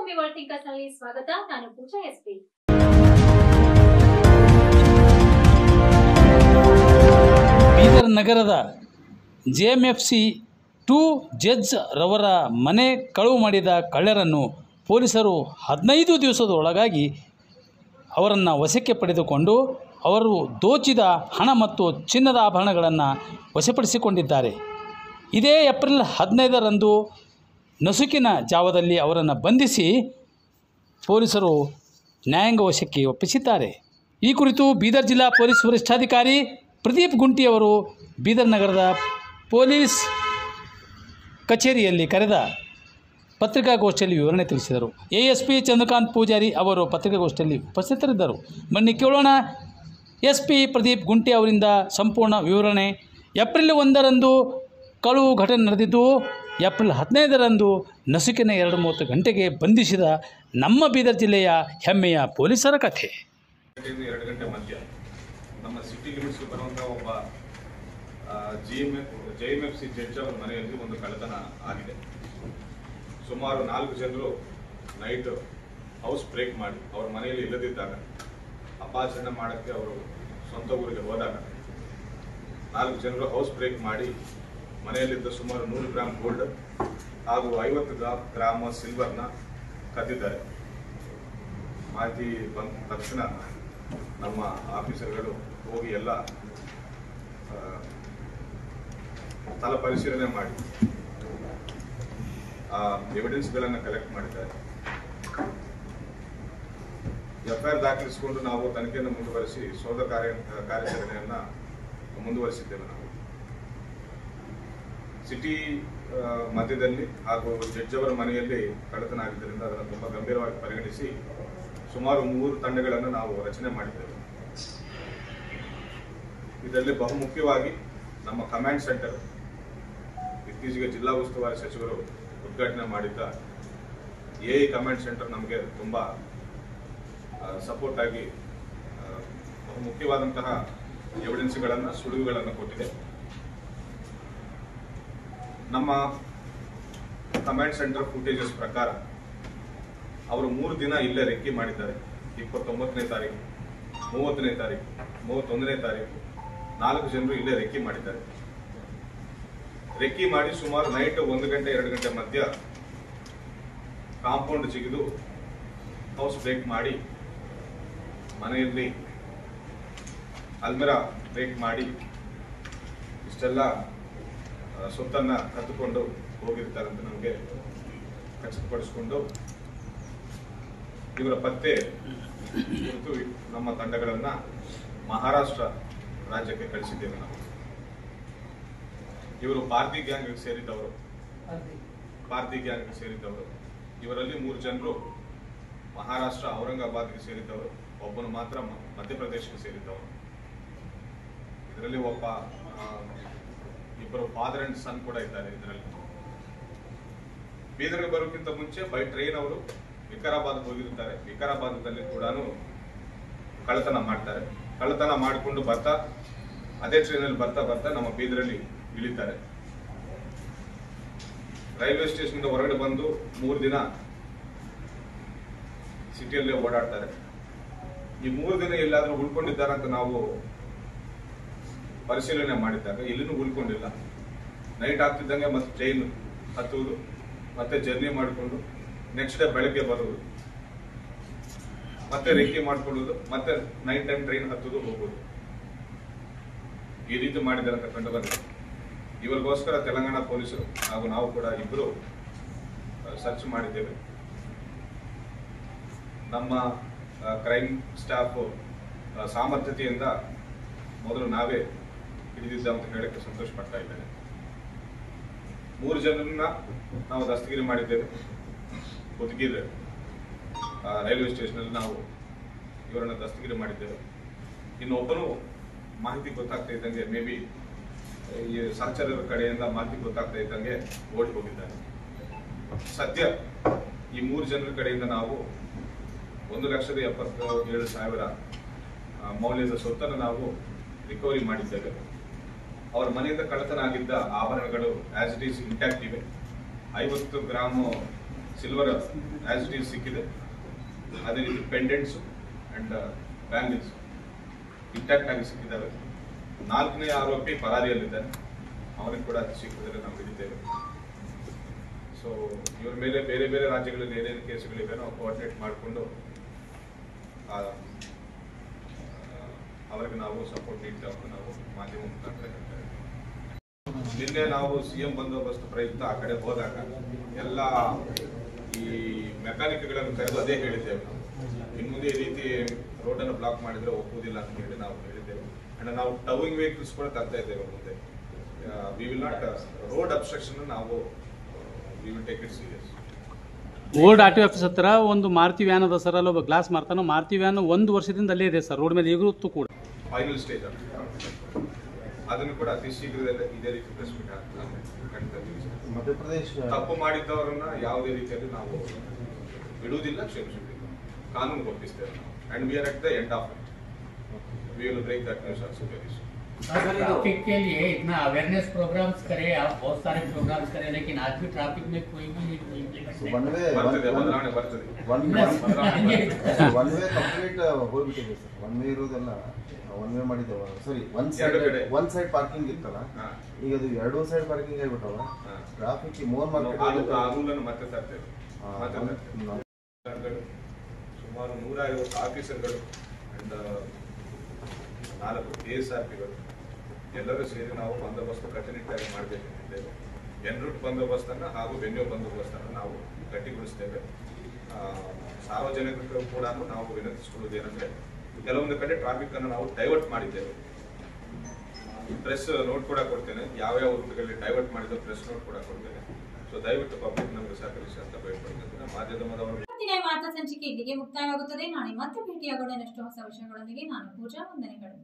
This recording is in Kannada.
ಮಾತೃಭೂಮಿ ವರ್ಲ್ಡ್ ಥಿಂಕರ್ಸ್ ನಲ್ಲಿ ಸ್ವಾಗತ. ನಾನು ಪೂಜಾ ಎಸ್ಪಿ. ಬೀದರ್ ನಗರದ JMFC 2 ಜಡ್ಜ್ ರವರ ಮನೆ ಕಳವು ಮಾಡಿದ ಕಳ್ಳರನ್ನು ಪೊಲೀಸರು 15 ದಿವಸದೊಳಗಾಗಿ ಅವರನ್ನು ವಶಕ್ಕೆ ಪಡೆದುಕೊಂಡು ಅವರು ದೋಚಿದ ಹಣ ಮತ್ತು ಚಿನ್ನದ ಆಭರಣಗಳನ್ನು ವಶಪಡಿಸಿಕೊಂಡಿದ್ದಾರೆ. ಇದೇ ಏಪ್ರಿಲ್ 15ರಂದು ನಸುಕಿನ ಜಾವದಲ್ಲಿ ಅವರನ್ನು ಬಂಧಿಸಿ ಪೊಲೀಸರು ನ್ಯಾಯಾಂಗ ವಶಕ್ಕೆ ಒಪ್ಪಿಸಿದ್ದಾರೆ. ಈ ಕುರಿತು ಬೀದರ್ ಜಿಲ್ಲಾ ಪೊಲೀಸ್ ವರಿಷ್ಠಾಧಿಕಾರಿ ಪ್ರದೀಪ್ ಗುಂಟಿಯವರು ಬೀದರ್ ನಗರದ ಪೊಲೀಸ್ ಕಚೇರಿಯಲ್ಲಿ ಕರೆದ ಪತ್ರಿಕಾಗೋಷ್ಠಿಯಲ್ಲಿ ವಿವರಣೆ ತಿಳಿಸಿದರು. ASP ಚಂದ್ರಕಾಂತ್ ಪೂಜಾರಿ ಅವರು ಪತ್ರಿಕಾಗೋಷ್ಠಿಯಲ್ಲಿ ಉಪಸ್ಥಿತರಿದ್ದರು. ಬನ್ನಿ ಕೇಳೋಣ SP ಪ್ರದೀಪ್ ಗುಂಟಿ ಅವರಿಂದ ಸಂಪೂರ್ಣ ವಿವರಣೆ. ಏಪ್ರಿಲ್ 1ರಂದು ಕಳವು ಘಟನೆ ನಡೆದಿದ್ದು, ಏಪ್ರಿಲ್ 15ರಂದು ನಸುಕಿನ 2:30 ಗಂಟೆಗೆ ಬಂಧಿಸಿದ ನಮ್ಮ ಬೀದರ್ ಜಿಲ್ಲೆಯ ಹೆಮ್ಮೆಯ ಪೊಲೀಸರ ಕಥೆ. 2 ಗಂಟೆ ಮಧ್ಯ ನಮ್ಮ ಸಿಟಿ ಲಿಮಿಟ್ಸ್ ಬರುವಂಥ ಒಬ್ಬ JMFC ಜಡ್ಜ್ ಅವರ ಮನೆಯಲ್ಲಿ ಒಂದು ಕಳ್ಳತನ ಆಗಿದೆ. ಸುಮಾರು 4 ಜನರು ನೈಟ್ ಹೌಸ್ ಬ್ರೇಕ್ ಮಾಡಿ ಅವರ ಮನೆಯಲ್ಲಿ ಇಲ್ಲದಿದ್ದಾಗ ಅಪಾಚರಣೆ ಮಾಡೋಕ್ಕೆ ಅವರು ಸ್ವಂತ ಊರಿಗೆ ಹೋದಾಗ 4 ಜನರು ಹೌಸ್ ಬ್ರೇಕ್ ಮಾಡಿ ಮನೆಯಲ್ಲಿದ್ದ ಸುಮಾರು 100 ಗ್ರಾಮ್ ಗೋಲ್ಡ್ ಹಾಗೂ 50 ಗ್ರಾಮ್ ಸಿಲ್ವರ್ನ ಕದ್ದಿದ್ದಾರೆ. ಮಾಹಿತಿ ಬಂದ ತಕ್ಷಣ ನಮ್ಮ ಆಫೀಸರ್ಗಳು ಹೋಗಿ ಎಲ್ಲ ಸ್ಥಳ ಪರಿಶೀಲನೆ ಮಾಡಿ ಆ ಎವಿಡೆನ್ಸ್ಗಳನ್ನು ಕಲೆಕ್ಟ್ ಮಾಡಿದ್ದಾರೆ. FIR ದಾಖಲಿಸಿಕೊಂಡು ನಾವು ತನಿಖೆಯನ್ನು ಮುಂದುವರಿಸಿ ಶೋಧ ಕಾರ್ಯಾಚರಣೆಯನ್ನು ಮುಂದುವರಿಸಿದ್ದೇವೆ. ನಾವು ಸಿಟಿ ಮಧ್ಯದಲ್ಲಿ ಹಾಗೂ ಜಡ್ಜ್ ಅವರ ಮನೆಯಲ್ಲಿ ಕಳ್ಳತನ ಆಗಿದ್ದರಿಂದ ಅದನ್ನು ತುಂಬ ಗಂಭೀರವಾಗಿ ಪರಿಗಣಿಸಿ ಸುಮಾರು 3 ತಂಡಗಳನ್ನು ನಾವು ರಚನೆ ಮಾಡಿದ್ದೇವೆ. ಇದರಲ್ಲಿ ಬಹುಮುಖ್ಯವಾಗಿ ನಮ್ಮ ಕಮಾಂಡ್ ಸೆಂಟರ್ ಇತ್ತೀಚೆಗೆ ಜಿಲ್ಲಾ ಉಸ್ತುವಾರಿ ಸಚಿವರು ಉದ್ಘಾಟನೆ ಮಾಡಿದ್ದ AI ಕಮಾಂಡ್ ಸೆಂಟರ್ ನಮಗೆ ತುಂಬ ಸಪೋರ್ಟ್ ಆಗಿ ಬಹುಮುಖ್ಯವಾದಂತಹ ಎವಿಡೆನ್ಸ್ಗಳನ್ನು ಸುಳಿವುಗಳನ್ನು ಕೊಟ್ಟಿದೆ. ನಮ್ಮ ಕಮಾಂಡ್ ಸೆಂಟರ್ ಫುಟೇಜಸ್ ಪ್ರಕಾರ ಅವರು 3 ದಿನ ಇಲ್ಲೇ ರೆಕ್ಕಿ ಮಾಡಿದ್ದಾರೆ. 29ನೇ ತಾರೀಕು, 30ನೇ ತಾರೀಕು, 31ನೇ ತಾರೀಕು 4 ಜನರು ಇಲ್ಲೇ ರೆಕ್ಕಿ ಮಾಡಿದ್ದಾರೆ. ರೆಕ್ಕಿ ಮಾಡಿ ಸುಮಾರು ನೈಟ್ 1 ಗಂಟೆ 2 ಗಂಟೆ ಮಧ್ಯ ಕಾಂಪೌಂಡ್ ಜಿಗಿದು ಹೌಸ್ ಬ್ರೇಕ್ ಮಾಡಿ ಮನೆಯಲ್ಲಿ ಅಲ್ಮೆರಾ ಬ್ರೇಕ್ ಮಾಡಿ ಇಷ್ಟೆಲ್ಲ ಸೊತ್ತನ್ನು ಕದ್ದುಕೊಂಡು ಹೋಗಿರ್ತಾರೆ ಅಂತ ನಮಗೆ ಖಚಿತಪಡಿಸಿಕೊಂಡು ಇವರ ಪತ್ತೆ ಕುರಿತು ನಮ್ಮ ತಂಡಗಳನ್ನು ಮಹಾರಾಷ್ಟ್ರ ರಾಜ್ಯಕ್ಕೆ ಕಳಿಸಿದ್ದೇವೆ. ನಾವು ಇವರು ಪಾರ್ದಿ ಗ್ಯಾಂಗ್ಗೆ ಸೇರಿದ್ದವರು. ಇವರಲ್ಲಿ 3 ಜನರು ಮಹಾರಾಷ್ಟ್ರ ಔರಂಗಾಬಾದ್ಗೆ ಸೇರಿದ್ದವರು, ಒಬ್ಬನು ಮಾತ್ರ ಮಧ್ಯಪ್ರದೇಶಕ್ಕೆ ಸೇರಿದ್ದವರು. ಇದರಲ್ಲಿ ಇಬ್ಬರು ಫಾದರ್ ಅಂಡ್ ಸನ್ ಕೂಡ ಇದ್ದಾರೆ. ಇದರಲ್ಲಿ ಬೀದರ್ಗೆ ಬರೋಕ್ಕಿಂತ ಮುಂಚೆ ಬೈ ಟ್ರೈನ್ ಅವರು ವಿಕಾರಾಬಾದ್ ಹೋಗಿರುತ್ತಾರೆ. ವಿಕಾರಾಬಾದಲ್ಲಿ ಕೂಡ ಕಳ್ಳತನ ಮಾಡ್ತಾರೆ. ಕಳ್ಳತನ ಮಾಡಿಕೊಂಡು ಬರ್ತಾ ಅದೇ ಟ್ರೈನಲ್ಲಿ ಬರ್ತಾ ನಮ್ಮ ಬೀದರಲ್ಲಿ ಇಳಿತಾರೆ. ರೈಲ್ವೆ ಸ್ಟೇಷನ್ ಹೊರಗಡೆ ಬಂದು 3 ದಿನ ಸಿಟಿಯಲ್ಲೇ ಓಡಾಡ್ತಾರೆ. ಈ 3 ದಿನ ಎಲ್ಲಾದ್ರೂ ಉಳ್ಕೊಂಡಿದ್ದಾರೆ ಅಂತ ನಾವು ಪರಿಶೀಲನೆ ಮಾಡಿದ್ದಾಗ ಎಲ್ಲಿನೂ ಉಳ್ಕೊಂಡಿಲ್ಲ. ನೈಟ್ ಆಗ್ತಿದ್ದಂಗೆ ಮತ್ತೆ ಟ್ರೈನ್ ಹತ್ತುವುದು, ಮತ್ತೆ ಜರ್ನಿ ಮಾಡಿಕೊಂಡು ನೆಕ್ಸ್ಟ್ ಡೇ ಬೆಳಗ್ಗೆ ಬರುವುದು, ಮತ್ತೆ ರೆಕ್ಕಿ ಮಾಡ್ಕೊಳ್ಳೋದು, ಮತ್ತೆ ನೈಟ್ ಟೈಮ್ ಟ್ರೈನ್ ಹತ್ತುವುದು ಹೋಗುವುದು, ಈ ರೀತಿ ಮಾಡಿದ್ದಾರೆ ಅಂತ ಕಂಡು ಬಂದಿದೆ. ಇವರಿಗೋಸ್ಕರ ತೆಲಂಗಾಣ ಪೊಲೀಸರು ಹಾಗೂ ನಾವು ಕೂಡ ಇಬ್ಬರು ಸರ್ಚ್ ಮಾಡಿದ್ದೇವೆ. ನಮ್ಮ ಕ್ರೈಮ್ ಸ್ಟಾಫ್ ಸಾಮರ್ಥ್ಯತೆಯಿಂದ ಮೊದಲು ನಾವೇ ಹಿಡಿದಿದ್ದ ಅಂತ ಹೇಳಕ್ಕೆ ಸಂತೋಷ ಪಡ್ತಾ ಇದ್ದೇನೆ. 3 ಜನರನ್ನ ನಾವು ದಸ್ತಗಿರಿ ಮಾಡಿದ್ದೇವೆ. ಹುದುಗಿದ್ರೆ ರೈಲ್ವೆ ಸ್ಟೇಷನಲ್ಲಿ ನಾವು ಇವರನ್ನು ದಸ್ತಗಿರಿ ಮಾಡಿದ್ದೇವೆ. ಇನ್ನೊಬ್ಬನು ಮಾಹಿತಿ ಗೊತ್ತಾಗ್ತಾ ಇದ್ದಂಗೆ ಮೇ ಬಿ ಈ ಸಹಚರರ ಕಡೆಯಿಂದ ಮಾಹಿತಿ ಗೊತ್ತಾಗ್ತಾ ಇದ್ದಂಗೆ ಓಡಿ ಹೋಗಿದ್ದಾನೆ. ಸದ್ಯ ಈ 3 ಜನರ ಕಡೆಯಿಂದ ನಾವು 1,77,000 ಮೌಲ್ಯದ ಸೊತ್ತನ್ನು ನಾವು ರಿಕವರಿ ಮಾಡಿದ್ದೇವೆ. ಅವರ ಮನೆಯಿಂದ ಕಳ್ಳತನ ಆಗಿದ್ದ ಆಭರಣಗಳು ಆಸ್ ಇಟ್ ಈಸ್ ಇಂಟ್ಯಾಕ್ಟ್ ಇವೆ. 50 gram silver as it is ಸಿಕ್ಕಿದೆ. ಅದೇ ರೀತಿ ಪೆಂಡೆಂಟ್ಸು ಆ್ಯಂಡ್ ಬ್ಯಾಂಗಲ್ಸ್ ಇಂಟ್ಯಾಕ್ಟ್ ಆಗಿ ಸಿಕ್ಕಿದ್ದಾವೆ. 4ನೇ ಆರೋಪಿ ಪರಾರಿಯಲ್ಲಿದ್ದಾನೆ, ಅವನಿಗೆ ಕೂಡ ಶೀಘ್ರದಲ್ಲೇ ನಾವು ಹಿಡಿತೇವೆ. ಸೊ ಇವ್ರ ಮೇಲೆ ಬೇರೆ ಬೇರೆ ರಾಜ್ಯಗಳಲ್ಲಿ ಏನೇನು ಕೇಸುಗಳಿವೆ ನಾವು ಕೋಆರ್ಡಿನೇಟ್ ಮಾಡಿಕೊಂಡು ಅವರಿಗೆ ನಾವು ಸಪೋರ್ಟ್ ನೀಡ್ತಾ ನಾವು ಮಾಧ್ಯಮ ಮುಖಾಂತರ ಹೇಳ್ತೇವೆ. ನಿನ್ನೆ ನಾವು CM ಬಂದೋಬಸ್ತ್ ಪ್ರಯುಕ್ತ ಆ ಕಡೆ ಹೋದಾಗ ಎಲ್ಲ ಈ ಮೆಕ್ಯಾನಿಕ್ಗಳನ್ನು ಕರೆದು ಅದೇ ಹೇಳಿದ್ದೇವೆ. ನಾವು ಇನ್ನು ಮುಂದೆ ಈ ರೀತಿ ರೋಡನ್ನು ಬ್ಲಾಕ್ ಮಾಡಿದ್ರೆ ಒಪ್ಪುವುದಿಲ್ಲ ಅಂತ ಹೇಳಿ ನಾವು ಹೇಳಿದ್ದೇವೆ. ಅಂಡ್ ನಾವು ಟವಿಂಗ್ ವೆಹಿಕಲ್ಸ್ ಕೂಡ ತರ್ತಾ ಇದ್ದೇವೆ ಮುಂದೆ. We will not road obstruction ನಾವು we will take it serious. Old RTO office ಹತ್ರ ಒಂದು ಮಾರುತಿ ವ್ಯಾನ್ ಅದ ಸರ್, ಅಲ್ಲೊಬ್ಬ ಗ್ಲಾಸ್ ಮಾರ್ತಾನೋ. ಮಾರುತಿ ವ್ಯಾನ್ 1 ವರ್ಷದಿಂದ ಅಲ್ಲೇ ಇದೆ ಸರ್, ರೋಡ್ ಮೇಲೆ ಈಗಲೂ ಕೂಡ ಫೈನಲ್ ಸ್ಟೇಜ್ ಅದನ್ನು ಕೂಡ ಅತಿ ಶೀಘ್ರದಲ್ಲೇ ಇದೇ ರೀತಿ ಪ್ರೆಸ್ ಮೀಟ್ ಮಧ್ಯಪ್ರದೇಶ ತಪ್ಪು ಮಾಡಿದ್ದವರನ್ನ ಯಾವುದೇ ರೀತಿಯಲ್ಲಿ ನಾವು ಬಿಡುವುದಿಲ್ಲ, ಕ್ಷಮಿಸುವುದಿಲ್ಲ, ಕಾನೂನು ಒಪ್ಪಿಸ್ತೇವೆ ನಾವು. And we are at the end of it. We will break that news also very soon. Sir traffic के लिए इतना अवेयरनेस प्रोग्राम्स करें आप, बहुत सारे प्रोग्राम्स करें, लेकिन आज भी ट्रैफिक में कोई भी ಬರ್ತದೆ, ಬದಲಾವಣೆ ಬರ್ತದೆ. ಒನ್ ವೇ ಕಂಪ್ಲೀಟ್ ಹೋಗ್ಬಿಟ್ಟಿದೆ ಸರ್. ಒನ್ ವೇ ಇರೋದೆಲ್ಲ ಒನ್ ವೇ ಮಾಡಿದ್ದೇವ. ಸಾರಿ, ಒನ್ ಸೈಡ್ ಪಾರ್ಕಿಂಗ್ ಇತ್ತಲ್ಲ, ಈಗ ಅದು 2 ಸೈಡ್ ಪಾರ್ಕಿಂಗ್ ಆಗಿಬಿಟ್ಟವ. ಟ್ರಾಫಿಕ್ ಮೋರ್ ಮಾರ್ಕೆಟ್ ರೂಲನ್ನು ಮತ್ತೆ ತರ್ತೇವೆ. ಸುಮಾರು 150 ಆಫೀಸರ್ಗಳು ಅಂಡ್ 4 ASRPಗಳು ಎಲ್ಲರೂ ಸೇರಿ ನಾವು ಬಂದೋಬಸ್ತ್ ಕಟ್ಟುನಿಟ್ಟಾಗಿ ಮಾಡಬೇಕಿದ್ದೇವೆ. ಎನ್ ರೂಟ್ ಬಂದೋಬಸ್ತನ್ನು ಹಾಗೂ ವೆನ್ಯೂ ಬಂದೋಬಸ್ತನ್ನು ನಾವು ಗಟ್ಟಿಗೊಳಿಸ್ತೇವೆ. ಸಾರ್ವಜನಿಕರು ಕೂಡ ನಾವು ವಿನಂತಿಸಿಕೊಳ್ಳುವುದೇನೆಂದರೆ, ಕೆಲವೊಂದು ಕಡೆ ಟ್ರಾಫಿಕ್ ಅನ್ನು ನಾವು ಡೈವರ್ಟ್ ಮಾಡಿದ್ದೇವೆ. ಪ್ರೆಸ್ ನೋಟ್ ಕೂಡ ಕೊಡ್ತೇನೆ, ಯಾವ್ಯಾವ ರೂಟ್ಗಳಲ್ಲಿ ಡೈವರ್ಟ್ ಮಾಡಿದ್ದು ಪ್ರೆಸ್ ನೋಟ್ ಕೂಡ ಕೊಡ್ತೇನೆ. ಸೊ ದಯವಿಟ್ಟು ಪಬ್ಲಿಕ್ ನಮಗೆ ಸಹಕರಿಸಿ ಅಂತ ಬೇಡ್ಕೊಳ್ತೇನೆ. ಮಾಧ್ಯಮದವರು ವಾರ್ತಾ ಸಂಚಿಕೆ ಇಲ್ಲಿಗೆ ಮುಕ್ತಾಯವಾಗುತ್ತದೆ. ನಾಳೆ ಮತ್ತೆ ಭೇಟಿಯಾಗೋಣ ಇನ್ನಷ್ಟು ಹೊಸ ವಿಷಯಗಳೊಂದಿಗೆ. ನಾನು ಪೂಜಾ, ವಂದನೆಗಳು.